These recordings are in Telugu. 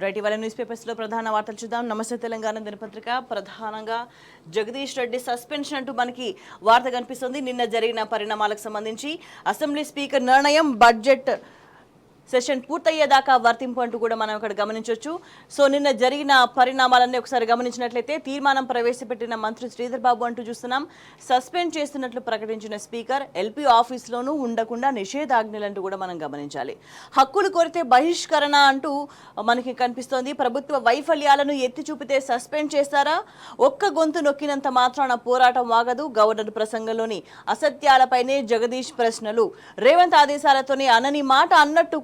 రైట్, ఇవాళ న్యూస్ పేపర్స్ లో ప్రధాన వార్తలు చూద్దాం. నమస్తే తెలంగాణ దినపత్రిక ప్రధానంగా జగదీష్ రెడ్డి సస్పెన్షన్ అంటూ మనకి వార్త కనిపిస్తుంది. నిన్న జరిగిన పరిణామాలకు సంబంధించి అసెంబ్లీ స్పీకర్ నిర్ణయం, బడ్జెట్ సెషన్ పూర్తయ్యేదాకా వర్తింపు అంటూ కూడా మనం ఇక్కడ గమనించవచ్చు. సో నిన్న జరిగిన పరిణామాలన్నీ ఒకసారి గమనించినట్లయితే తీర్మానం ప్రవేశపెట్టిన మంత్రి శ్రీధర్ బాబు అంటూ చూస్తున్నాం. సస్పెండ్ చేస్తున్నట్లు ప్రకటించిన స్పీకర్ ఎల్పీ ఆఫీస్లోనూ ఉండకుండా నిషేధాజ్ఞలంటూ కూడా మనం గమనించాలి. హక్కులు కోరితే బహిష్కరణ అంటూ మనకి కనిపిస్తోంది. ప్రభుత్వ వైఫల్యాలను ఎత్తి చూపితే సస్పెండ్ చేస్తారా? ఒక్క గొంతు నొక్కినంత మాత్రాన పోరాటం ఆగదు. గవర్నర్ ప్రసంగంలోని అసత్యాలపైనే జగదీష్ ప్రశ్నలు. రేవంత్ ఆదేశాలతోనే అనని మాట అన్నట్టు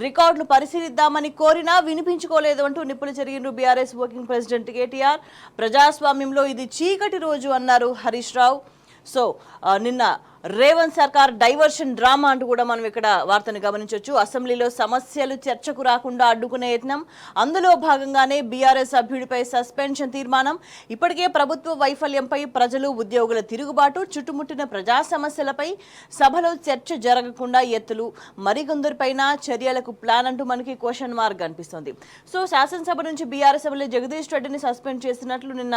రికార్డులు పరిశీలిద్దామని కోరినా వినిపించుకోలేదు అంటూ నిప్పులు చెరిగిన బీఆర్ఎస్ వర్కింగ్ ప్రెసిడెంట్ కేటీఆర్. ప్రజాస్వామ్యంలో ఇది చీకటి రోజు అన్నారు హరీష్ రావు. సో నిన్న రేవంత్ సర్కార్ డైవర్షన్ డ్రామా అంటూ కూడా మనం ఇక్కడ వార్తను గమనించవచ్చు. అసెంబ్లీలో సమస్యలు చర్చకు రాకుండా అడ్డుకునే యత్నం, అందులో భాగంగానే బీఆర్ఎస్ సభ్యుడిపై సస్పెన్షన్ తీర్మానం. ఇప్పటికే ప్రభుత్వ వైఫల్యంపై ప్రజలు, ఉద్యోగుల తిరుగుబాటు, చుట్టుముట్టిన ప్రజా సమస్యలపై సభలో చర్చ జరగకుండా ఎత్తులు, మరికొందరిపైన చర్యలకు ప్లాన్ అంటూ మనకి క్వశ్చన్ మార్క్ అనిపిస్తుంది. సో శాసనసభ నుంచి బీఆర్ఎస్ ఎమ్మెల్యే జగదీష్ రెడ్డిని సస్పెండ్ చేసినట్లు నిన్న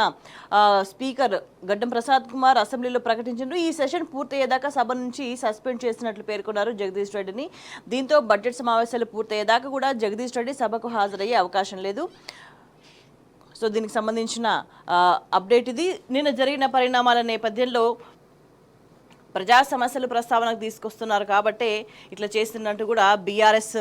స్పీకర్ గడ్డం ప్రసాద్ కుమార్ అసెంబ్లీలో ప్రకటించారు. ఈ సెషన్ పూర్తయ్యేదాకా సభ నుంచి సస్పెండ్ చేసినట్లు పేర్కొన్నారు జగదీష్ రెడ్డిని. దీంతో బడ్జెట్ సమావేశాలు పూర్తయ్యేదాకా కూడా జగదీష్ రెడ్డి సభకు హాజరయ్యే అవకాశం లేదు. సో దీనికి సంబంధించిన అప్డేట్ ఇది. నిన్న జరిగిన పరిణామాల నేపథ్యంలో ప్రజా సమస్యలు ప్రస్తావనకు తీసుకొస్తున్నారు కాబట్టి ఇట్లా చేస్తున్నట్టు కూడా బీఆర్ఎస్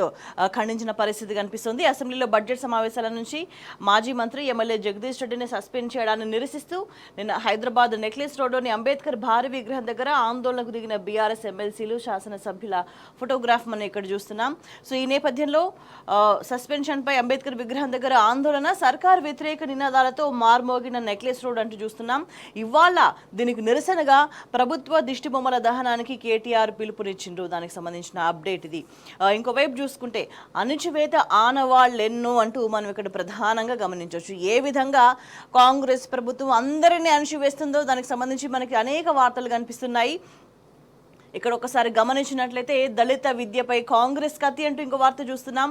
ఖండించిన పరిస్థితి కనిపిస్తుంది. అసెంబ్లీలో బడ్జెట్ సమావేశాల నుంచి మాజీ మంత్రి ఎమ్మెల్యే జగదీష్ రెడ్డిని సస్పెండ్ చేయడాన్ని నిరసిస్తూ నిన్న హైదరాబాద్ నెక్లెస్ రోడ్లోని అంబేద్కర్ భారీ విగ్రహం దగ్గర ఆందోళనకు దిగిన బీఆర్ఎస్ ఎమ్మెల్సీలు, శాసనసభ్యుల ఫోటోగ్రాఫ్ మనం ఇక్కడ చూస్తున్నాం. సో ఈ నేపథ్యంలో సస్పెన్షన్పై అంబేద్కర్ విగ్రహం దగ్గర ఆందోళన, సర్కార్ వ్యతిరేక నినాదాలతో మార్మోగిన నెక్లెస్ రోడ్ అంటూ చూస్తున్నాం. ఇవాళ దీనికి నిరసనగా ప్రభుత్వ దిష్టి బొమ్మల దహనానికి కేటీఆర్ పిలుపునిచ్చిండ్రు. దానికి సంబంధించిన అప్డేట్ ఇది. ఇంకోవైపు చూసుకుంటే అణచివేత ఆనవాళ్ళెన్నో అంటూ మనం ఇక్కడ ప్రధానంగా గమనించవచ్చు. ఏ విధంగా కాంగ్రెస్ ప్రభుత్వం అందరినీ అణచివేస్తుందో దానికి సంబంధించి మనకి అనేక వార్తలు కనిపిస్తున్నాయి. ఇక్కడ ఒకసారి గమనించినట్లయితే దళిత విద్యపై కాంగ్రెస్ కత్తి అంటూ ఇంకో వార్త చూస్తున్నాం.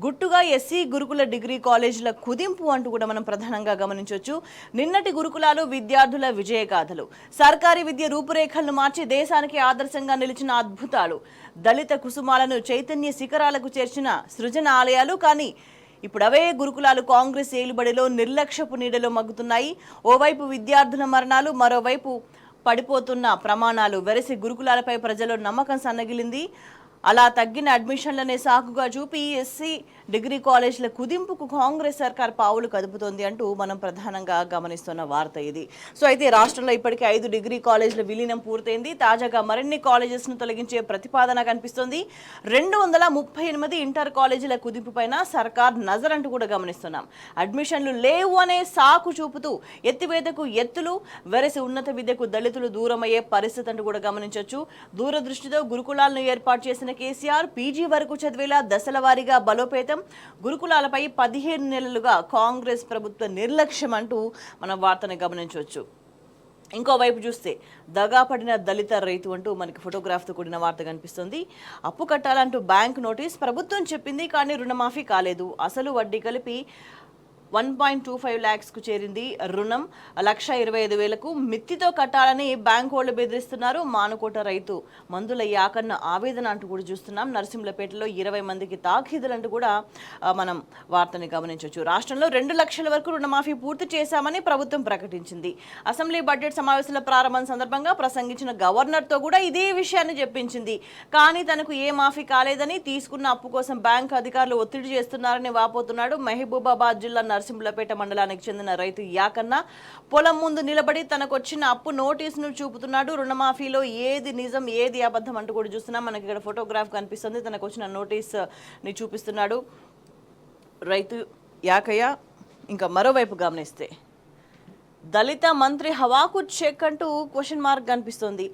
గుట్టుగా ఎస్సీ గురుకుల డిగ్రీ కాలేజీల కుదింపు అంటూ కూడా మనం ప్రధానంగా గమనించవచ్చు. నిన్నటి గురుకులాలు విద్యార్థుల విజయగాథలు, సర్కారీ విద్య రూపురేఖలను మార్చి దేశానికి ఆదర్శంగా నిలిచిన అద్భుతాలు, దళిత కుసుమాలను చైతన్య శిఖరాలకు చేర్చిన సృజన ఆలయాలు. కానీ ఇప్పుడు అవే గురుకులాలు కాంగ్రెస్ ఏలుబడిలో నిర్లక్ష్యపు నీడలో మగ్గుతున్నాయి. ఓవైపు విద్యార్థుల మరణాలు, మరోవైపు పడిపోతున్న ప్రమాణాలు. వెరసి గురుకులాలపై ప్రజల్లో నమ్మకం సన్నగిలింది. అలా తగ్గిన అడ్మిషన్లనే సాకుగా చూపి ఎస్సీ డిగ్రీ కాలేజీల కుదింపుకు కాంగ్రెస్ సర్కార్ పావులు కదుపుతోంది అంటూ మనం ప్రధానంగా గమనిస్తున్న వార్త ఇది. సో అయితే రాష్ట్రంలో ఇప్పటికే 5 డిగ్రీ కాలేజీల విలీనం పూర్తయింది. తాజాగా మరిన్ని కాలేజెస్ను తొలగించే ప్రతిపాదన కనిపిస్తోంది. 238 ఇంటర్ కాలేజీల కుదింపు పైన సర్కార్ నజర్ అంటూ కూడా గమనిస్తున్నాం. అడ్మిషన్లు లేవు అనే సాకు చూపుతూ ఎత్తివేతకు ఎత్తులు, వెరసి ఉన్నత విద్యకు దళితులు దూరమయ్యే పరిస్థితి అంటూ కూడా గమనించవచ్చు. దూరదృష్టితో గురుకులాలను ఏర్పాటు చేసిన కేసీఆర్ పీజీ వరకు చదివేలా దశల వారీగా బలోపేతం, గురుకులాలపై 15 నెలలుగా కాంగ్రెస్ ప్రభుత్వ నిర్లక్ష్యం అంటూ మనం వార్తను గమనించవచ్చు. ఇంకోవైపు చూస్తే దగాపడిన దళిత రైతు అంటూ మనకి ఫోటోగ్రాఫ్తో కూడిన వార్త కనిపిస్తుంది. అప్పు కట్టాలంటూ బ్యాంక్ నోటీస్, ప్రభుత్వం చెప్పింది కానీ రుణమాఫీ కాలేదు. అసలు వడ్డీ కలిపి 1.25 lakhsకు చేరింది. రుణం 1,25,000కు మిత్తితో కట్టాలని బ్యాంకు వాళ్ళు బెదిరిస్తున్నారు. మానుకోట రైతు మందుల యాకన్న ఆవేదన అంటూ కూడా చూస్తున్నాం. నరసింహులపేటలో 20 మందికి తాఖీదులంటూ కూడా మనం వార్తని గమనించవచ్చు. రాష్ట్రంలో 2 లక్షల వరకు రుణమాఫీ పూర్తి చేశామని ప్రభుత్వం ప్రకటించింది. అసెంబ్లీ బడ్జెట్ సమావేశాల ప్రారంభం సందర్భంగా ప్రసంగించిన గవర్నర్తో కూడా ఇదే విషయాన్ని చెప్పించింది. కానీ తనకు ఏ మాఫీ కాలేదని, తీసుకున్న అప్పు కోసం బ్యాంకు అధికారులు ఒత్తిడి చేస్తున్నారని వాపోతున్నాడు. మహబూబాబాద్ జిల్లా నరసింహులపేట మండలానికి చెందిన రైతు యాకన్న పొలం ముందు నిలబడి తనకొచ్చిన అప్పు నోటీసును చూపుతున్నాడు. రుణమాఫీలో ఏది నిజం ఏది అబద్ధం అంటూ కూడా చూస్తున్నాం. మనకి ఇక్కడ ఫోటోగ్రాఫ్ కనిపిస్తుంది. తనకు వచ్చిన నోటీస్ ని చూపిస్తున్నాడు రైతు యాకయ్య. ఇంకా మరోవైపు గమనిస్తే దళిత మంత్రి హవాకు చెక్ అంటూ క్వశ్చన్ మార్క్ కనిపిస్తుంది.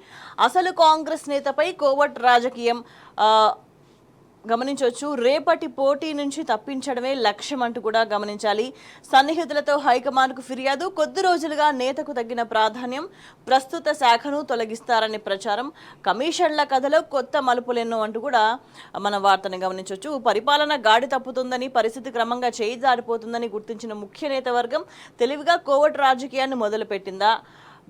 అసలు కాంగ్రెస్ నేతపై కోవట్ రాజకీయం, గమనించవచ్చు. రేపటి పోటీ నుంచి తప్పించడమే లక్ష్యం అంటూ కూడా గమనించాలి. సన్నిహితులతో హైకమాండ్కు ఫిర్యాదు, కొద్ది రోజులుగా నేతకు తగ్గిన ప్రాధాన్యం, ప్రస్తుత శాఖను తొలగిస్తారనే ప్రచారం, కమిషన్ల కథలో కొత్త మలుపులెన్నో అంటూ కూడా మన వార్తని గమనించవచ్చు. పరిపాలన గాడి తప్పుతుందని, పరిస్థితి క్రమంగా చేయి జారిపోతుందని గుర్తించిన ముఖ్య నేత వర్గం తెలివిగా కోవట్ రాజకీయాన్ని మొదలుపెట్టిందా?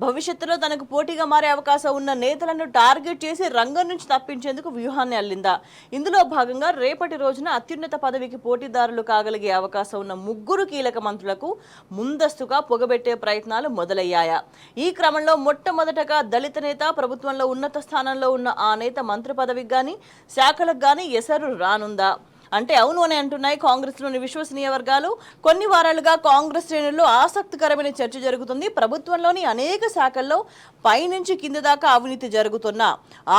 భవిష్యత్తులో తనకు పోటీగా మారే అవకాశం ఉన్న నేతలను టార్గెట్ చేసి రంగం నుంచి తప్పించేందుకు వ్యూహాన్ని అల్లిందా? ఇందులో భాగంగా రేపటి రోజున అత్యున్నత పదవికి పోటీదారులు కాగలిగే అవకాశం ఉన్న 3 కీలక మంత్రులకు ముందస్తుగా పొగబెట్టే ప్రయత్నాలు మొదలయ్యాయా? ఈ క్రమంలో మొట్టమొదటగా దళిత నేత, ప్రభుత్వంలో ఉన్నత స్థానంలో ఉన్న ఆ నేత మంత్రి పదవికి గాని, శాఖలకు గాని ఎసరు రానుందా అంటే అవును అని అంటున్నాయి కాంగ్రెస్లోని విశ్వసనీయ వర్గాలు. కొన్ని వారాలుగా కాంగ్రెస్ శ్రేణుల్లో ఆసక్తికరమైన చర్చ జరుగుతుంది. ప్రభుత్వంలోని అనేక శాఖల్లో పైనుంచి కింద దాకా అవినీతి జరుగుతున్న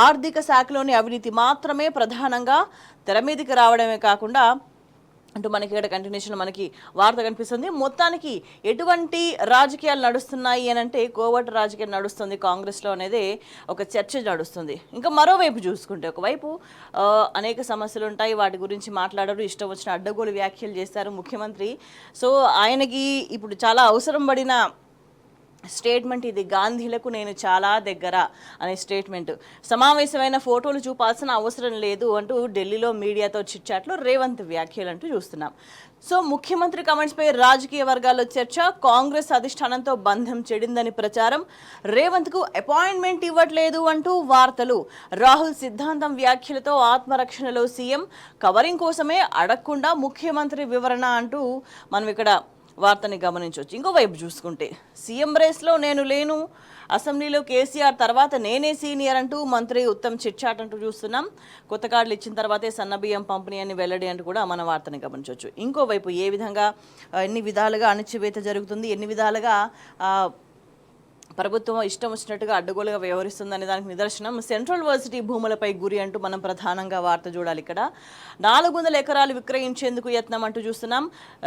ఆర్థిక శాఖలోని అవినీతి మాత్రమే ప్రధానంగా తెర మీదకి రావడమే కాకుండా అంటూ మనకి ఇక్కడ కంటిన్యూషన్ మనకి వార్త కనిపిస్తుంది. మొత్తానికి ఎటువంటి రాజకీయాలు నడుస్తున్నాయి అని అంటే కోవట్ రాజకీయం నడుస్తుంది కాంగ్రెస్లో అనేది ఒక చర్చ నడుస్తుంది. ఇంకా మరోవైపు చూసుకుంటే ఒకవైపు అనేక సమస్యలు ఉంటాయి, వాటి గురించి మాట్లాడారు, ఇష్టం వచ్చిన అడ్డగోలు వ్యాఖ్యలు చేస్తారు ముఖ్యమంత్రి. సో ఆయనకి ఇప్పుడు చాలా అవసరం పడిన స్టేట్మెంట్ ఇది. గాంధీలకు నేను చాలా దగ్గర అనే స్టేట్మెంట్. సమావేశమైన ఫోటోలు చూపాల్సిన అవసరం లేదు అంటూ ఢిల్లీలో మీడియాతో చిట్చాట్లో రేవంత్ వ్యాఖ్యలు అంటూ చూస్తున్నాం. సో ముఖ్యమంత్రి కమెంట్స్పై రాజకీయ వర్గాల్లో చర్చ, కాంగ్రెస్ అధిష్టానంతో బంధం చెడిందని ప్రచారం, రేవంత్కు అపాయింట్మెంట్ ఇవ్వట్లేదు అంటూ వార్తలు, రాహుల్ సిద్ధాంతం వ్యాఖ్యలతో ఆత్మరక్షణలో సీఎం, కవరింగ్ కోసమే అడగకుండా ముఖ్యమంత్రి వివరణ అంటూ మనం ఇక్కడ వార్తని గమనించవచ్చు. ఇంకోవైపు చూసుకుంటే సీఎం రేస్లో నేను లేను, అసెంబ్లీలో కేసీఆర్ తర్వాత నేనే సీనియర్ అంటూ మంత్రి ఉత్తమ్ చిట్చాట్ అంటూ చూస్తున్నాం. కొత్త కార్డులు ఇచ్చిన తర్వాతే సన్నబియ్యం పంపిణీ అని వెల్లడి అంటూ కూడా మన వార్తని గమనించవచ్చు. ఇంకోవైపు ఏ విధంగా ఎన్ని విధాలుగా అణచివేత జరుగుతుంది, ఎన్ని విధాలుగా ప్రభుత్వం ఇష్టం వచ్చినట్టుగా అడ్డగోలుగా వ్యవహరిస్తుందనే దానికి నిదర్శనం సెంట్రల్ వర్సిటీ భూములపై గురి అంటూ మనం ప్రధానంగా వార్త చూడాలి. ఇక్కడ 400 ఎకరాలు విక్రయించేందుకు యత్నం అంటూ చూస్తున్నాం.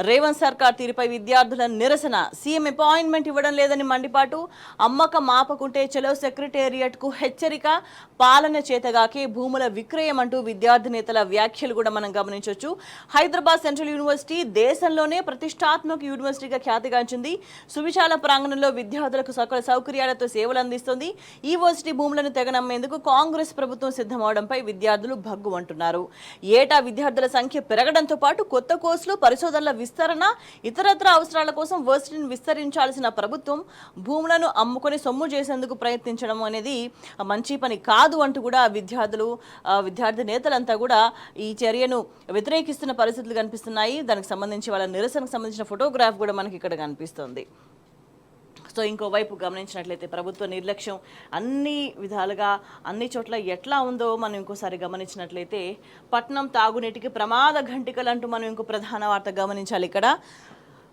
రేవంత్ సర్కార్ తీరుపై విద్యార్థుల నిరసన, సీఎం అపాయింట్మెంట్ ఇవ్వడం లేదని మండిపాటు, అమ్మకం ఆపకుంటే చలో సెక్రటేరియట్కు హెచ్చరిక, పాలన చేతగాకే భూముల విక్రయం అంటూ విద్యార్థి నేతల వ్యాఖ్యలు కూడా మనం గమనించవచ్చు. హైదరాబాద్ సెంట్రల్ యూనివర్సిటీ దేశంలోనే ప్రతిష్టాత్మక యూనివర్సిటీగా ఖ్యాతిగాంచింది. సువిశాల ప్రాంగణంలో విద్యార్థులకు సకల సౌకర్యాలతో సేవలు అందిస్తుంది. ఈ యూనివర్సిటీ భూములను తెగనమ్మేందుకు కాంగ్రెస్ ప్రభుత్వం సిద్ధమవడంపై విద్యార్థులు భగ్గుమంటున్నారు. ఏటా విద్యార్థుల సంఖ్య పెరగడంతో పాటు కొత్త కోర్సులు, పరిశోధనల విస్తరణ, ఇతరత్ర అవసరాల కోసం వర్సిటీని విస్తరించాల్సిన ప్రభుత్వం భూములను అమ్ముకొని సొమ్ము చేసేందుకు ప్రయత్నించడం అనేది మంచి పని కాదు అంటూ కూడా విద్యార్థి నేతలంతా కూడా ఈ చర్యను వ్యతిరేకిస్తున్న పరిస్థితులు కనిపిస్తున్నాయి. దానికి సంబంధించి వాళ్ళ నిరసనకు సంబంధించిన ఫోటోగ్రాఫ్ కూడా మనకి ఇక్కడ కనిపిస్తుంది. సో ఇంకోవైపు గమనించినట్లయితే ప్రభుత్వ నిర్లక్ష్యం అన్ని విధాలుగా అన్ని చోట్ల ఎట్లా ఉందో మనం ఇంకోసారి గమనించినట్లయితే పట్నం తాగునీటికి ప్రమాద ఘంటికలు అంటూ మనం ఇంకో ప్రధాన వార్త గమనించాలి. ఇక్కడ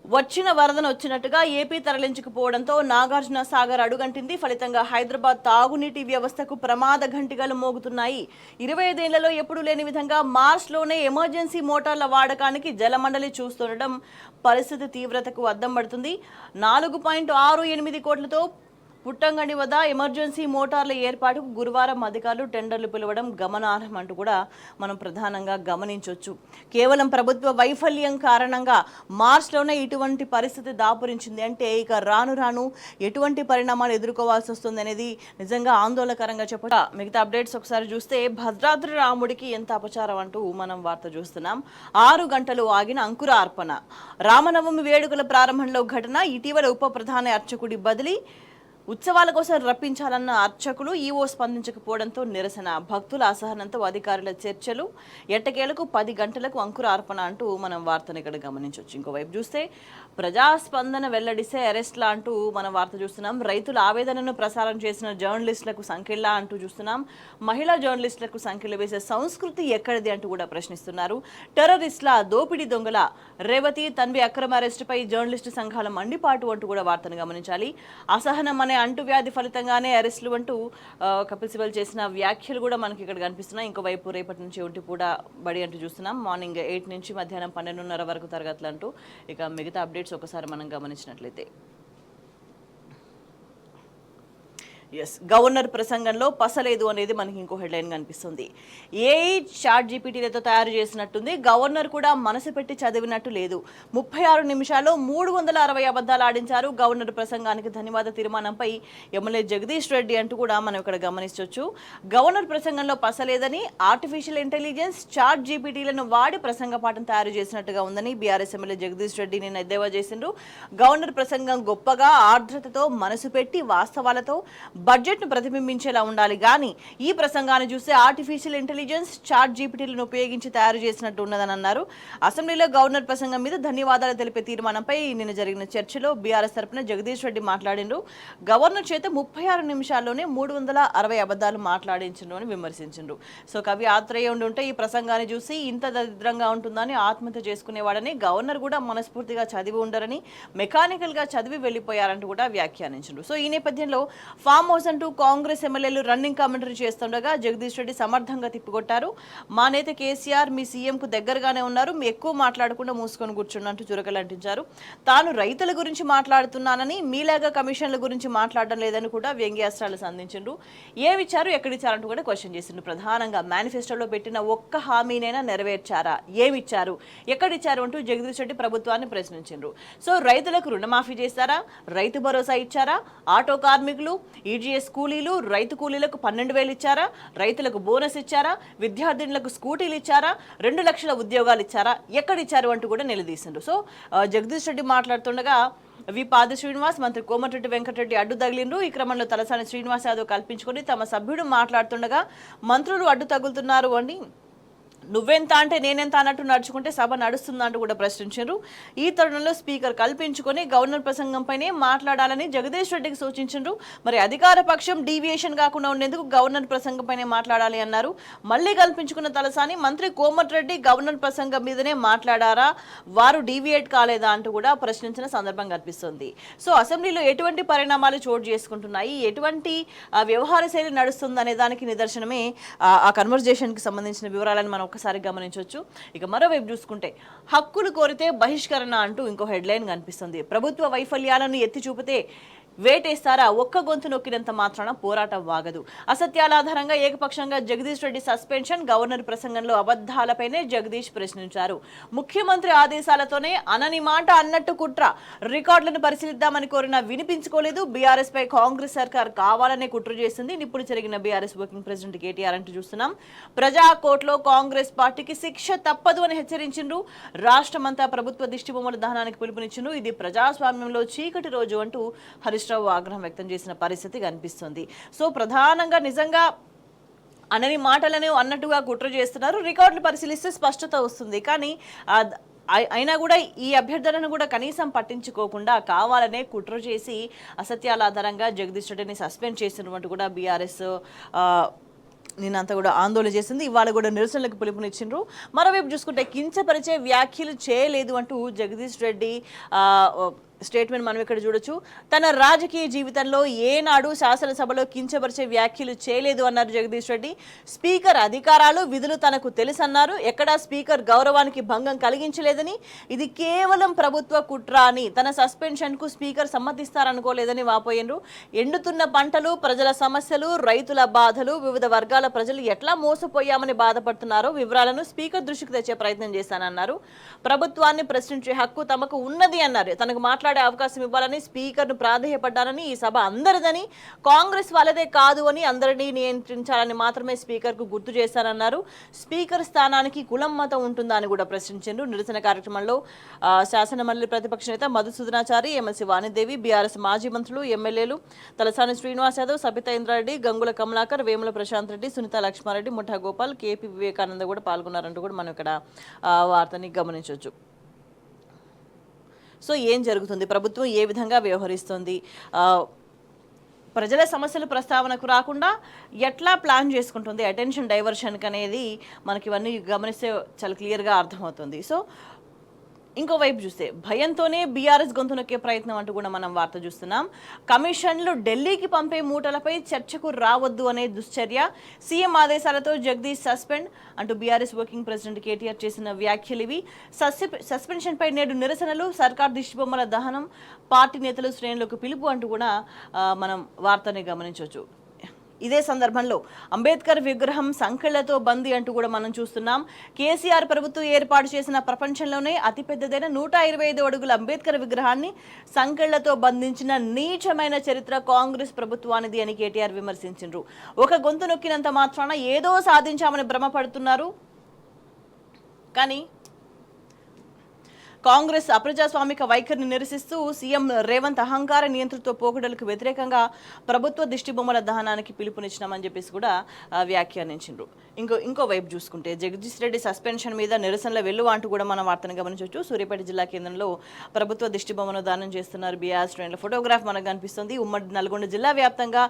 వచ్చిన వరదను వచ్చినట్టుగా ఏపీ తరలించకపోవడంతో నాగార్జున సాగర్ అడుగంటింది. ఫలితంగా హైదరాబాద్ తాగునీటి వ్యవస్థకు ప్రమాద ఘంటికలు మోగుతున్నాయి. 25 ఏళ్లలో ఎప్పుడూ లేని విధంగా మార్చ్లోనే ఎమర్జెన్సీ మోటార్ల వాడకానికి జలమండలి చూస్తుండడం పరిస్థితి తీవ్రతకు అద్దం పడుతుంది. 4.68 కోట్లతో పుట్టంగడి వద్ద ఎమర్జెన్సీ మోటార్ల ఏర్పాటుకు గురువారం అధికారులు టెండర్లు పిలవడం గమనార్హం అంటూ కూడా మనం ప్రధానంగా గమనించవచ్చు. కేవలం ప్రభుత్వ వైఫల్యం కారణంగా మార్చ్లోనే ఇటువంటి పరిస్థితి దాపురించింది అంటే ఇక రాను రాను ఎటువంటి పరిణామాలు ఎదుర్కోవాల్సి వస్తుంది అనేది నిజంగా ఆందోళనకరంగా చెప్పట. మిగతా అప్డేట్స్ ఒకసారి చూస్తే భద్రాద్రి రాముడికి ఎంత అపచారం అంటూ మనం వార్త చూస్తున్నాం. 6 గంటలు ఆగిన అంకురార్పణ, రామనవమి వేడుకల ప్రారంభంలో ఘటన, ఇటీవల ఉప ప్రధాన అర్చకుడి బదిలీ, ఉత్సవాల కోసం రప్పించాలన్న అర్చకులు ఈవో స్పందించకపోవడంతో నిరసన, భక్తుల అసహనంతో అధికారుల చర్చలు, ఎట్టకేలకు 10 గంటలకు అంకురార్పణ అంటూ మనం వార్తను ఇక్కడ గమనించవచ్చు. ఇంకోవైపు చూస్తే ప్రజాస్పందన వెల్లడిస్తే అరెస్ట్లా అంటూ మనం వార్త చూస్తున్నాం. రైతుల ఆవేదనను ప్రసారం చేసిన జర్నలిస్టులకు సంఖ్యలా అంటూ చూస్తున్నాం. మహిళా జర్నలిస్టులకు సంఖ్యలు వేసే సంస్కృతి ఎక్కడిది అంటూ కూడా ప్రశ్నిస్తున్నారు. టెర్రరిస్టుల, దోపిడీ దొంగల, రేవతి తన్వి అక్రమ అరెస్టుపై జర్నలిస్టు సంఘాల మండిపాటు అంటూ కూడా వార్తను గమనించాలి. అసహనం అనే అంటువ్యాధి ఫలితంగానే అరెస్టులు అంటూ కపిల్ సిబల్ చేసిన వ్యాఖ్యలు కూడా మనకి ఇక్కడ కనిపిస్తున్నాయి. ఇంకోవైపు రేపటి నుంచి ఒంటి పూట బడి అంటూ చూస్తున్నాం. మార్నింగ్ 8 నుంచి మధ్యాహ్నం 12:30 వరకు తరగతులు అంటూ. ఇక మిగతా అప్డేట్స్ ఒకసారి మనం గమనించినట్లయితే ఎస్, గవర్నర్ ప్రసంగంలో పసలేదు అనేది మనకి ఇంకో హెడ్లైన్ కనిపిస్తుంది. ఏఐ చాట్ జీపీటీలతో తయారు చేసినట్టుంది, గవర్నర్ కూడా మనసు పెట్టి చదివినట్టు లేదు. 36 నిమిషాల్లో 360 అబద్ధాలు ఆడించారు. గవర్నర్ ప్రసంగానికి ధన్యవాద తీర్మానంపై ఎమ్మెల్యే జగదీష్ రెడ్డి అంటూ కూడా మనం ఇక్కడ గమనించవచ్చు. గవర్నర్ ప్రసంగంలో పసలేదని, ఆర్టిఫిషియల్ ఇంటెలిజెన్స్ చాట్ జీపీటీలను వాడి ప్రసంగ పాఠం తయారు చేసినట్టుగా ఉందని బీఆర్ఎస్ ఎమ్మెల్యే జగదీష్ రెడ్డి నిన్న ఎద్దేవా చేసిండ్రు. గవర్నర్ ప్రసంగం గొప్పగా, ఆర్ద్రతతో, మనసు పెట్టి, వాస్తవాలతో బడ్జెట్ను ప్రతిబింబించేలా ఉండాలి కానీ ఈ ప్రసంగాన్ని చూస్తే ఆర్టిఫిషియల్ ఇంటెలిజెన్స్ చాట్ జీపీటీలను ఉపయోగించి తయారు చేసినట్టు ఉన్నదని అన్నారు. అసెంబ్లీలో గవర్నర్ ప్రసంగం మీద ధన్యవాదాలు తెలిపే తీర్మానంపై నిన్న జరిగిన చర్చలో బీఆర్ఎస్ తరపున జగదీష్ రెడ్డి మాట్లాడిండ్రు. గవర్నర్ చేత 36 నిమిషాల్లోనే 360 అబద్ధాలు మాట్లాడించిండ్రు అని విమర్శించిండ్రు. సో కవి ఆత్రేయ ఉంటే ఈ ప్రసంగాన్ని చూసి ఇంత దరిద్రంగా ఉంటుందని ఆత్మహత్య చేసుకునేవాడని, గవర్నర్ కూడా మనస్ఫూర్తిగా చదివి ఉండరని, మెకానికల్ గా చదివి వెళ్లిపోయారంటూ కూడా వ్యాఖ్యానించిండ్రు. సో ఈ నేపథ్యంలో ఫామ్ హౌస్ అంటూ కాంగ్రెస్ ఎమ్మెల్యేలు రన్నింగ్ కామెంటరీ చేస్తుండగా జగదీష్ రెడ్డి సమర్థంగా తిప్పికొట్టారు. మా నేత కేసీఆర్ మీ సీఎంకు దగ్గరగానే ఉన్నారు, మీ ఎక్కువ మాట్లాడకుండా మూసుకొని కూర్చున్నట్టు చురకలంటించారు. తాను రైతుల గురించి మాట్లాడుతున్నానని, మీలాగా కమిషన్ల గురించి మాట్లాడడం లేదని కూడా వ్యంగ్యాస్త్రాలు సంధించిండ్రు. ఏమిచ్చారు, ఎక్కడిచ్చారంటూ కూడా క్వశ్చన్ చేసిండ్రు. ప్రధానంగా మేనిఫెస్టోలో పెట్టిన ఒక్క హామీనైనా నెరవేర్చారా, ఏమిచ్చారు, ఎక్కడిచ్చారు అంటూ జగదీష్ రెడ్డి ప్రభుత్వాన్ని ప్రశ్నించిండ్రు. సో రైతులకు రుణమాఫీ చేస్తారా, రైతు భరోసా ఇచ్చారా, ఆటో కార్మికులు, ఈజీఎస్ కూలీలు, రైతు కూలీలకు 12,000 ఇచ్చారా, రైతులకు బోనస్ ఇచ్చారా, విద్యార్థినులకు స్కూటీలు ఇచ్చారా, 2 లక్షల ఉద్యోగాలు ఇచ్చారా, ఎక్కడిచ్చారు అంటూ కూడా నిలదీసిండ్రు. సో జగదీష్ రెడ్డి మాట్లాడుతుండగా పాద శ్రీనివాస్, మంత్రి కోమటిరెడ్డి వెంకటరెడ్డి అడ్డు తగిలిండ్రు. ఈ క్రమంలో తలసాని శ్రీనివాస్ యాదవ్ కల్పించుకొని తమ సభ్యుడు మాట్లాడుతుండగా మంత్రులు అడ్డు తగులుతున్నారు అని, నువ్వెంత అంటే నేనెంత అన్నట్టు నడుచుకుంటే సభ నడుస్తుందంటూ కూడా ప్రశ్నించారు. ఈ తరుణంలో స్పీకర్ కల్పించుకొని గవర్నర్ ప్రసంగంపైనే మాట్లాడాలని జగదీష్ రెడ్డికి సూచించారు. మరి అధికార పక్షం డీవియేషన్ కాకుండా ఉండేందుకు గవర్నర్ ప్రసంగంపైనే మాట్లాడాలి అన్నారు. మళ్ళీ కల్పించుకున్న తలసాని, మంత్రి కోమటిరెడ్డి గవర్నర్ ప్రసంగం మీదనే మాట్లాడారా, వారు డీవియేట్ కాలేదా అంటూ కూడా ప్రశ్నించిన సందర్భం కనిపిస్తుంది. సో అసెంబ్లీలో ఎటువంటి పరిణామాలు చోటు చేసుకుంటున్నాయి, ఎటువంటి వ్యవహార శైలి నడుస్తుంది అనే దానికి నిదర్శనమే ఆ కన్వర్జేషన్కి సంబంధించిన వివరాలను మనం ఒకసారి గమనించవచ్చు. ఇక మరోవైపు చూసుకుంటే హక్కులు కోరితే బహిష్కరణ అంటూ ఇంకో హెడ్లైన్ కనిపిస్తుంది. ప్రభుత్వ వైఫల్యాలను ఎత్తి చూపితే వేటేస్తారా, ఒక్క గొంతు నొక్కినంత మాత్రాన పోరాటం వాగదు. అసత్యాల ఆధారంగా ఏకపక్షంగా జగదీష్ రెడ్డి సస్పెన్షన్, గవర్నర్ ప్రసంగంలో అబద్ధాలపైనే జగదీష్ ప్రశ్నించారు. ముఖ్యమంత్రి ఆదేశాలతోనే అనని మాట అన్నట్టు కుట్ర, రికార్డులను పరిశీలిద్దామని కోరినా వినిపించుకోలేదు. బీఆర్ఎస్ పై కాంగ్రెస్ సర్కార్ కావాలనే కుట్ర చేసింది. ఇప్పుడు జరిగిన బీఆర్ఎస్ వర్కింగ్ ప్రెసిడెంట్ కేటీఆర్ అంటూ చూస్తున్నాం. ప్రజా కోర్టులో కాంగ్రెస్ పార్టీకి శిక్ష తప్పదు అని హెచ్చరించిండ్రు. రాష్ట్రమంతా ప్రభుత్వ దిష్టిబొమ్మల దహనానికి పిలుపునిచ్చిండ్రు. ఇది ప్రజాస్వామ్యంలో చీకటి రోజు అంటూ హరీష్ రావు ఆగ్రహం వ్యక్తం చేసిన పరిస్థితి కనిపిస్తుంది. సో ప్రధానంగా నిజంగా అనని మాటలను అన్నట్టుగా కుట్ర చేస్తున్నారు. రికార్డులు పరిశీలిస్తే స్పష్టత వస్తుంది. కానీ అయినా కూడా ఈ అభ్యర్థనను కూడా కనీసం పట్టించుకోకుండా కావాలనే కుట్ర చేసి అసత్యాల ఆధారంగా జగదీష్ రెడ్డిని సస్పెండ్ చేసినట్టు కూడా బీఆర్ఎస్ నిన్నంతా కూడా ఆందోళన చేసింది. ఇవాళ కూడా నిరసనలకు పిలుపునిచ్చిండ్రు. మరోవైపు చూసుకుంటే కించపరిచే వ్యాఖ్యలు చేయలేదు అంటూ జగదీష్ రెడ్డి స్టేట్మెంట్ మనం ఇక్కడ చూడొచ్చు. తన రాజకీయ జీవితంలో ఏనాడు శాసనసభలో కించపరిచే వ్యాఖ్యలు చేయలేదు అన్నారు జగదీష్ రెడ్డి. స్పీకర్ అధికారాలు, విధులు తనకు తెలుసన్నారు. ఎక్కడా స్పీకర్ గౌరవానికి భంగం కలిగించలేదని, ఇది కేవలం ప్రభుత్వ కుట్ర అని, తన సస్పెన్షన్ కు స్పీకర్ సమ్మతిస్తారనుకోలేదని వాపోయినరు. ఎండుతున్న పంటలు, ప్రజల సమస్యలు, రైతుల బాధలు, వివిధ వర్గాల ప్రజలు ఎట్లా మోసపోయామని బాధపడుతున్నారో వివరాలను స్పీకర్ దృష్టికి తెచ్చే ప్రయత్నం చేశానన్నారు. ప్రభుత్వాన్ని ప్రశ్నించే హక్కు తమకు ఉన్నది అన్నారు. తనకు మాట్లాడే అవకాశం ఇవ్వాలని స్పీకర్ను ప్రాధేయపడ్డారని, ఈ సభ అందరిదని, కాంగ్రెస్ వాళ్ళదే కాదు అని, అందరినీ నియంత్రించాలని మాత్రమే స్పీకర్ కు గుర్తు చేశారన్నారు. స్పీకర్ స్థానానికి కులం మతం ఉంటుందా అని కూడా ప్రశ్నించారు. నిరసన కార్యక్రమంలో శాసనమండలి ప్రతిపక్ష నేత మధుసూదనాచారి, ఎమ్మెల్సీ వాణిదేవి, బీఆర్ఎస్ మాజీ మంత్రులు, ఎమ్మెల్యేలు తలసాని శ్రీనివాస్ యాదవ్, సబితా ఇంద్రారెడ్డి, గంగుల కమలాకర్, వేముల ప్రశాంత్ రెడ్డి, సునీత లక్ష్మారెడ్డి, ముఠా గోపాల్, కేపీ వివేకానంద కూడా పాల్గొన్నారంటూ కూడా మనం ఇక్కడ వార్తని గమనించవచ్చు. సో ఏం జరుగుతుంది, ప్రభుత్వం ఏ విధంగా వ్యవహరిస్తుంది, ప్రజల సమస్యలు ప్రస్తావనకు రాకుండా ఎట్లా ప్లాన్ చేసుకుంటుంది అటెన్షన్ డైవర్షన్కి అనేది మనకి ఇవన్నీ గమనిస్తే చాలా క్లియర్గా అర్థమవుతుంది. సో ఇంకోవైపు చూస్తే భయంతోనే బీఆర్ఎస్ గొంతు నొక్కే ప్రయత్నం అంటూ కూడా మనం వార్త చూస్తున్నాం. కమిషన్లు ఢిల్లీకి పంపే మూటలపై చర్చకు రావద్దు అనే దుశ్చర్య, సీఎం ఆదేశాలతో జగదీష్ సస్పెండ్ అంటూ బీఆర్ఎస్ వర్కింగ్ ప్రెసిడెంట్ కేటీఆర్ చేసిన వ్యాఖ్యలు ఇవి. సస్పెన్షన్పై నేడు నిరసనలు, సర్కార్ దిష్టిబొమ్మల దహనం, పార్టీ నేతలు శ్రేణులకు పిలుపు అంటూ కూడా మనం వార్తని గమనించవచ్చు. ఇదే సందర్భంలో అంబేద్కర్ విగ్రహం సంకెళ్లతో బందీ అంటూ కూడా మనం చూస్తున్నాం. కేసీఆర్ ప్రభుత్వం ఏర్పాటు చేసిన ప్రపంచంలోనే అతిపెద్దదైన 125 అడుగుల అంబేద్కర్ విగ్రహాన్ని సంకెళ్లతో బంధించిన నీచమైన చరిత్ర కాంగ్రెస్ ప్రభుత్వానిది అని కేటీఆర్ విమర్శించారు. ఒక గొంతు నొక్కినంత మాత్రాన ఏదో సాధించామని భ్రమపడుతున్నారు. కానీ కాంగ్రెస్ అప్రజాస్వామిక వైఖరిని నిరసిస్తూ సీఎం రేవంత్ అహంకార నియంత్రిత పోకడలకు వ్యతిరేకంగా ప్రభుత్వ దిష్టిబొమ్మల దహనానికి పిలుపునిచ్చినామని చెప్పేసి కూడా వ్యాఖ్యానించారు. ఇంకో వైపు చూసుకుంటే జగదీష్ రెడ్డి సస్పెన్షన్ మీద నిరసనల వెల్లువ అంటూ కూడా మనం వార్తను గమనించవచ్చు. సూర్యాపేట జిల్లా కేంద్రంలో ప్రభుత్వ దిష్టిబొమ్మను దానం చేస్తున్నారు బీఆర్ శ్రేణుల ఫోటోగ్రాఫ్ మనకు కనిపిస్తుంది. ఉమ్మడి నల్గొండ జిల్లా వ్యాప్తంగా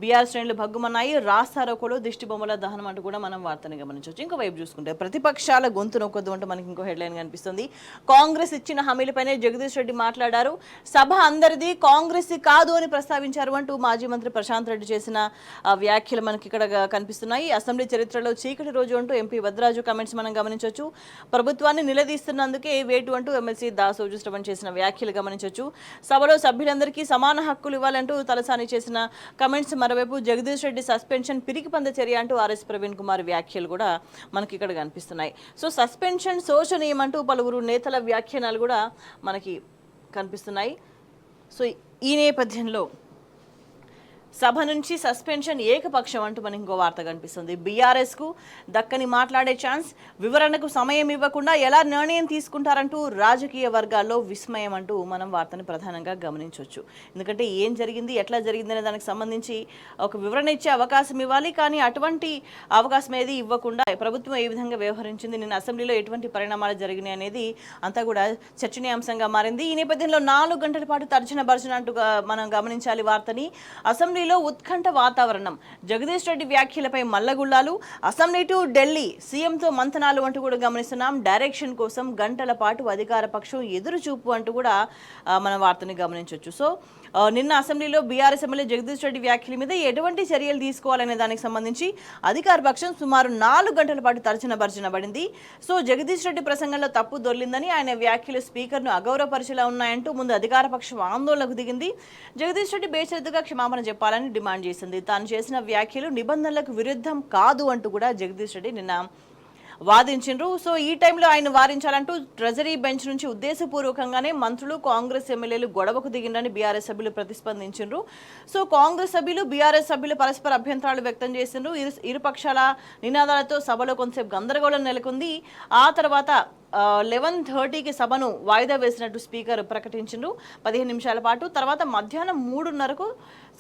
బీఆర్ శ్రేణులు భగ్గుమన్నాయి. రాస్తారోకోలో దిష్టిబొమ్మల దహనం అంటూ కూడా మనం వార్తను గమనించవచ్చు. ఇంకో వైపు చూసుకుంటే ప్రతిపక్షాల గొంతు నొక్కొద్దు అంటూ మనకి ఇంకో హెడ్లైన్ కనిపిస్తుంది. కాంగ్రెస్ ఇచ్చిన హామీలపైనే జగదీష్ రెడ్డి మాట్లాడారు. సభ అందరిది, కాంగ్రెస్ కాదు అని ప్రస్తావించారు అంటూ మాజీ మంత్రి ప్రశాంత్ రెడ్డి చేసిన వ్యాఖ్యలు మనకి ఇక్కడ కనిపిస్తున్నాయి. అసెంబ్లీ చరిత్రలో చీకటి రోజు అంటూ ఎంపీ వద్రాజు కమెంట్స్ మనం గమనించవచ్చు. ప్రభుత్వాన్ని నిలదీస్తున్నందుకే వేటు అంటూ ఎమ్మెల్సీ దాసోజు శ్రవణ్ చేసిన వ్యాఖ్యలు గమనించవచ్చు. సభలో సభ్యులందరికీ సమాన హక్కులు ఇవ్వాలంటూ తలసాని చేసిన కమెంట్స్, మరోవైపు జగదీష్ రెడ్డి సస్పెన్షన్ పిరికిపంద చర్య అంటూ ఆర్ఎస్ ప్రవీణ్ కుమార్ వ్యాఖ్యలు కూడా మనకి ఇక్కడ కనిపిస్తున్నాయి. సో సస్పెన్షన్ శోచనీయమంటూ పలువురు నేతల వ్యాఖ్యానాలు కూడా మనకి కనిపిస్తున్నాయి. సో ఈ నేపథ్యంలో సభ నుంచి సస్పెన్షన్ ఏకపక్షం అంటూ మనకి ఇంకో వార్త కనిపిస్తుంది. బీఆర్ఎస్కు దక్కని మాట్లాడే ఛాన్స్, వివరణకు సమయం ఇవ్వకుండా ఎలా నిర్ణయం తీసుకుంటారంటూ రాజకీయ వర్గాల్లో విస్మయం అంటూ మనం వార్తను ప్రధానంగా గమనించవచ్చు. ఎందుకంటే ఏం జరిగింది, ఎట్లా జరిగింది అనే దానికి సంబంధించి ఒక వివరణ ఇచ్చే అవకాశం ఇవ్వాలి. కానీ అటువంటి అవకాశం ఏది ఇవ్వకుండా ప్రభుత్వం ఏ విధంగా వ్యవహరించింది, నిన్న అసెంబ్లీలో ఎటువంటి పరిణామాలు జరిగినాయి అనేది అంతా కూడా చర్చనీయాంశంగా మారింది. ఈ నేపథ్యంలో 4 గంటల పాటు తర్జన భర్జన అంటూ మనం గమనించాలి వార్తని. అసెంబ్లీ ఉత్కంఠ వాతావరణం, జగదీష్ రెడ్డి వ్యాఖ్యలపై మల్లగుల్లాలు, అసెంబ్లీ టు ఢిల్లీ సీఎంతో మంతనాలు అంటూ కూడా గమనిస్తున్నాం. డైరెక్షన్ కోసం గంటల పాటు అధికార పక్షం ఎదురు చూపు అంటూ కూడా మన వార్తని గమనించవచ్చు. సో నిన్న అసెంబ్లీలో బీఆర్ఎస్ ఎమ్మెల్యే జగదీష్ రెడ్డి వ్యాఖ్యల మీద ఎటువంటి చర్యలు తీసుకోవాలనే దానికి సంబంధించి అధికార పక్షం సుమారు 4 గంటల పాటు తర్జన భర్జన పడింది. సో జగదీష్ రెడ్డి ప్రసంగంలో తప్పు దొర్లిందని, ఆయన వ్యాఖ్యలు స్పీకర్ను అగౌరవపరిచేలా ఉన్నాయంటూ ముందు అధికార పక్షం ఆందోళనకు దిగింది. జగదీష్ రెడ్డి బేషరతుగా క్షమాపణ చెప్పాలని డిమాండ్ చేసింది. తాను చేసిన వ్యాఖ్యలు నిబంధనలకు విరుద్ధం కాదు అంటూ కూడా జగదీష్ రెడ్డి నిన్న వాదించారు. సో ఈ టైంలో ఆయన వారించాలంటూ ట్రెజరీ బెంచ్ నుంచి ఉద్దేశపూర్వకంగానే మంత్రులు, కాంగ్రెస్ ఎమ్మెల్యేలు గొడవకు దిగిందని బీఆర్ఎస్ సభ్యులు ప్రతిస్పందించారు. సో కాంగ్రెస్ సభ్యులు, బీఆర్ఎస్ సభ్యులు పరస్పర అభ్యంతరాలు వ్యక్తం చేసిండ్రు. ఇరుపక్షాల నినాదాలతో సభలో కొంతసేపు గందరగోళం నెలకొంది. ఆ తర్వాత 11:30కి సభను వాయిదా వేసినట్టు స్పీకర్ ప్రకటించారు 15 నిమిషాల పాటు. తర్వాత మధ్యాహ్నం 3:30కు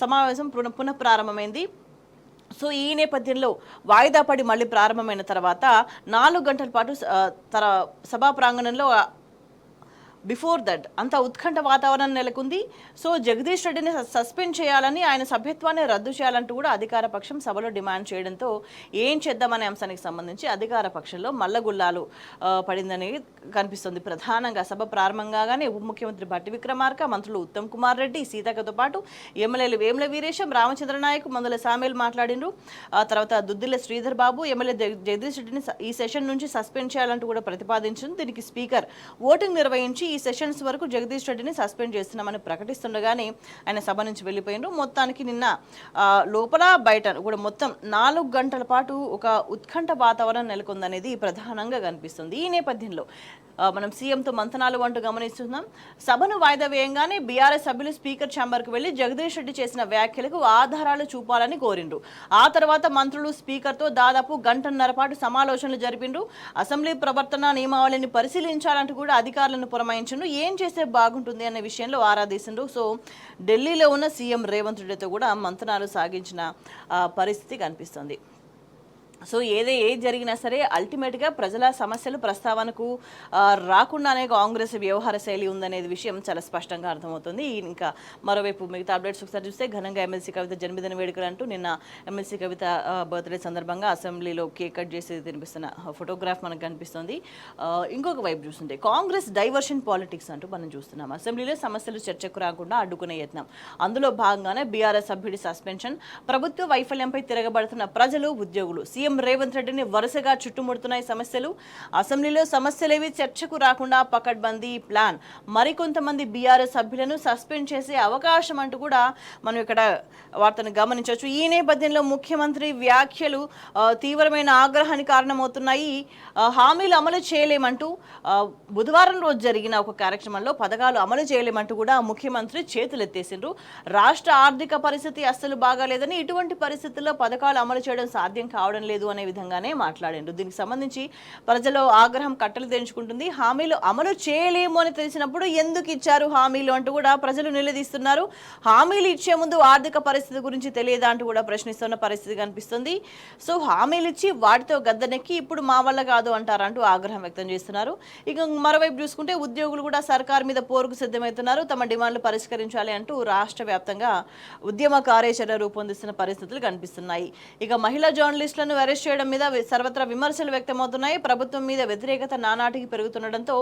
సమావేశం పునఃప్రారంభమైంది. సో ఈ నేపథ్యంలో వాయిదా పడి మళ్ళీ ప్రారంభమైన తర్వాత 4 గంటల పాటు సభా ప్రాంగణంలో బిఫోర్ దట్ అంత ఉత్కంఠ వాతావరణం నెలకొంది. సో జగదీష్ రెడ్డిని సస్పెండ్ చేయాలని, ఆయన సభ్యత్వాన్ని రద్దు చేయాలంటూ కూడా అధికార పక్షం సభలో డిమాండ్ చేయడంతో ఏం చేద్దామనే అంశానికి సంబంధించి అధికార పక్షంలో మల్లగుల్లాలు పడిందని కనిపిస్తుంది. ప్రధానంగా సభ ప్రారంభంగానే ఉప ముఖ్యమంత్రి భట్టి విక్రమార్క, మంత్రులు ఉత్తమ్ కుమార్ రెడ్డి, సీతక్కతో పాటు ఎమ్మెల్యేలు వేముల వీరేశం, రామచంద్ర నాయక్, మందుల సామేల్ మాట్లాడిండ్రు. ఆ తర్వాత దుద్దిల్ల శ్రీధర్ బాబు ఎమ్మెల్యే జగదీష్ రెడ్డిని ఈ సెషన్ నుంచి సస్పెండ్ చేయాలంటూ కూడా ప్రతిపాదించింది. దీనికి స్పీకర్ ఓటింగ్ నిర్వహించి ఈ సెషన్స్ వరకు జగదీష్ రెడ్డిని సస్పెండ్ చేస్తున్నామని ప్రకటిస్తుండగానే ఆయన సభ నుంచి వెళ్ళిపోయినారు. మొత్తానికి నిన్న లోపల బయట కూడా మొత్తం 4 గంటల పాటు ఒక ఉత్కంఠ వాతావరణం నెలకొందనేది ప్రధానంగా కనిపిస్తుంది. ఈ నేపథ్యంలో మనం సీఎంతో మంతనాలు అంటూ గమనిస్తున్నాం. సభను వాయిదా వేయంగానే బీఆర్ఎస్ సభ్యులు స్పీకర్ ఛాంబర్కు వెళ్లి జగదీష్ రెడ్డి చేసిన వ్యాఖ్యలకు ఆధారాలు చూపాలని కోరిండ్రు. ఆ తర్వాత మంత్రులు స్పీకర్తో దాదాపు గంటన్నర పాటు సమాలోచనలు జరిపిండ్రు. అసెంబ్లీ ప్రవర్తన నియమావళిని పరిశీలించాలంటూ కూడా అధికారులను పురమాయించారు. ఏం చేస్తే బాగుంటుంది అనే విషయంలో ఆరాధిస్తుండ్రు. సో ఢిల్లీలో ఉన్న సీఎం రేవంత్ రెడ్డితో కూడా మంతనాలు సాగించిన పరిస్థితి కనిపిస్తుంది. సో ఏది జరిగినా సరే అల్టిమేట్గా ప్రజల సమస్యలు ప్రస్తావనకు రాకుండానే కాంగ్రెస్ వ్యవహార శైలి ఉందనేది విషయం చాలా స్పష్టంగా అర్థమవుతుంది. ఇంకా మరోవైపు మిగతా అప్డేట్స్ ఒకసారి చూస్తే ఘనంగా ఎమ్మెల్సీ కవిత జన్మదిన వేడుకలు అంటూ నిన్న ఎమ్మెల్సీ కవిత బర్త్డే సందర్భంగా అసెంబ్లీలో కేక్ కట్ చేసి తినిపిస్తున్న ఫోటోగ్రాఫ్ మనకు కనిపిస్తుంది. ఇంకొక వైపు చూస్తుంటే కాంగ్రెస్ డైవర్షన్ పాలిటిక్స్ అంటూ మనం చూస్తున్నాం. అసెంబ్లీలో సమస్యలు చర్చకు రాకుండా అడ్డుకునే యత్నం. అందులో భాగంగానే బీఆర్ఎస్ సభ్యుడి సస్పెన్షన్, ప్రభుత్వ వైఫల్యంపై తిరగబడుతున్న ప్రజలు, ఉద్యోగులు, సీఎం రేవంత్ రెడ్డిని వరుసగా చుట్టుముడుతున్నాయి సమస్యలు. అసెంబ్లీలో సమస్యలేవి చర్చకు రాకుండా పకడ్బందీ ప్లాన్, మరికొంతమంది బీఆర్ఎస్ సభ్యులను సస్పెండ్ చేసే అవకాశం అంటూ కూడా మనం ఇక్కడ వార్తను గమనించవచ్చు. ఈ నేపథ్యంలో ముఖ్యమంత్రి వ్యాఖ్యలు తీవ్రమైన ఆగ్రహానికి కారణమవుతున్నాయి. హామీలు అమలు చేయలేమంటూ బుధవారం రోజు జరిగిన ఒక కార్యక్రమంలో పథకాలు అమలు చేయలేమంటూ కూడా ముఖ్యమంత్రి చేతులెత్తేసిండ్రు. రాష్ట్ర ఆర్థిక పరిస్థితి అస్సలు బాగాలేదని, ఇటువంటి పరిస్థితుల్లో పథకాలు అమలు చేయడం సాధ్యం కావడం లేదు అనే విధంగానే మాట్లాడిండ్రు. దీనికి సంబంధించి ప్రజల్లో ఆగ్రహం కట్టలు తెంచుకుంటుంది. హామీలు అమలు చేయలేము అని తెలిసినప్పుడు ఎందుకు ఇచ్చారు హామీలు అంటూ కూడా ప్రజలు నిలదీస్తున్నారు. హామీలు ఇచ్చే ముందు ఆర్థిక పరిస్థితి గురించి తెలియదా అంటూ కూడా ప్రశ్నిస్తున్న పరిస్థితి కనిపిస్తుంది. సో హామీలు ఇచ్చి వాటితో గద్దెనెక్కి ఇప్పుడు మా వల్ల కాదు అంటారంటూ ఆగ్రహం వ్యక్తం చేస్తున్నారు. ఇక మరోవైపు చూసుకుంటే ఉద్యోగులు కూడా సర్కార్ మీద పోరుకు సిద్ధమవుతున్నారు. తమ డిమాండ్లు పరిష్కరించాలి అంటూ రాష్ట్ర వ్యాప్తంగా ఉద్యమ కార్యాచరణ రూపొందిస్తున్న పరిస్థితులు కనిపిస్తున్నాయి. ఇక మహిళా జర్నలిస్టులను అరెస్ట్ చేయడం మీద సర్వత్రా విమర్శలు వ్యక్తమవుతున్నాయి. ప్రభుత్వం మీద వ్యతిరేకత నానాటికి పెరుగుతుండటంతో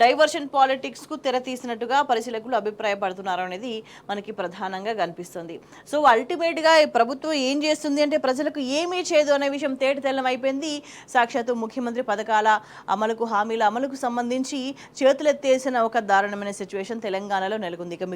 డైవర్షన్ పాలిటిక్స్ కు తెర తీసినట్టుగా పరిశీలకులు అభిప్రాయపడుతున్నారు అనేది మనకి ప్రధానంగా కనిపిస్తుంది. సో అల్టిమేట్ గా ప్రభుత్వం ఏం చేస్తుంది అంటే ప్రజలకు ఏమీ చేయదు అనే విషయం తేటతెల్లం అయిపోయింది. సాక్షాత్తు ముఖ్యమంత్రి పథకాల అమలుకు, హామీల అమలుకు సంబంధించి చేతులెత్తేసిన ఒక దారుణమైన సిచ్యువేషన్ తెలంగాణలో నెలకొంది. ఇక